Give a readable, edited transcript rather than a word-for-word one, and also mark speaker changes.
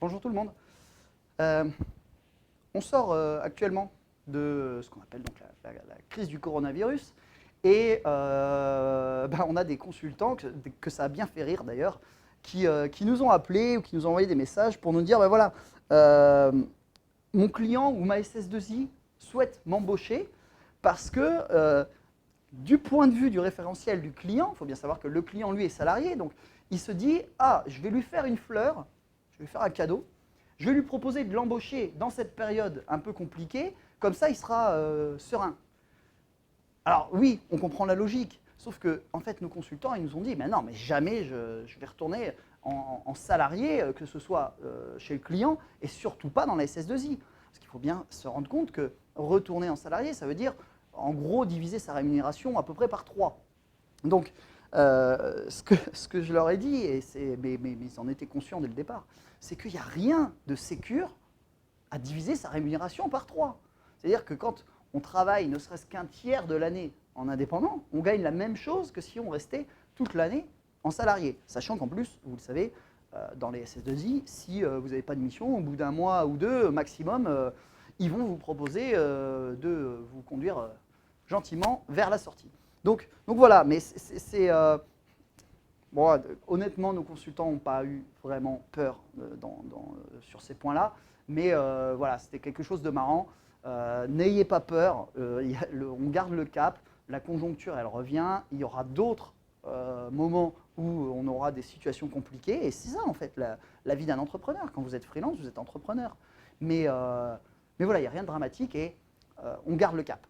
Speaker 1: Bonjour tout le monde. On sort actuellement de ce qu'on appelle donc la crise du coronavirus et on a des consultants que ça a bien fait rire d'ailleurs qui nous ont appelés ou qui nous ont envoyé des messages pour nous dire voilà, mon client ou ma SS2I souhaite m'embaucher parce que du point de vue du référentiel du client, il faut bien savoir que le client lui est salarié, donc il se dit ah, je vais lui faire une fleur, je vais lui faire un cadeau, je vais lui proposer de l'embaucher dans cette période un peu compliquée, comme ça il sera serein. Alors oui, on comprend la logique, sauf que en fait nos consultants ils nous ont dit mais non, mais jamais je vais retourner en salarié, que ce soit chez le client et surtout pas dans la SS2I. Parce qu'il faut bien se rendre compte que retourner en salarié, ça veut dire en gros diviser sa rémunération à peu près par 3. Donc ce que je leur ai dit, mais ils en étaient conscients dès le départ, c'est qu'il n'y a rien de sécure à diviser sa rémunération par 3. C'est-à-dire que quand on travaille ne serait-ce qu'un tiers de l'année en indépendant, on gagne la même chose que si on restait toute l'année en salarié. Sachant qu'en plus, vous le savez, dans les SS2I, si vous n'avez pas de mission, au bout d'un mois ou deux maximum, ils vont vous proposer de vous conduire gentiment vers la sortie. Donc voilà, mais bon, honnêtement, nos consultants n'ont pas eu vraiment peur sur ces points-là, mais voilà, c'était quelque chose de marrant. N'ayez pas peur, on garde le cap, la conjoncture elle revient, il y aura d'autres moments où on aura des situations compliquées, et c'est ça en fait la vie d'un entrepreneur. Quand vous êtes freelance, vous êtes entrepreneur. Mais voilà, il n'y a rien de dramatique et on garde le cap.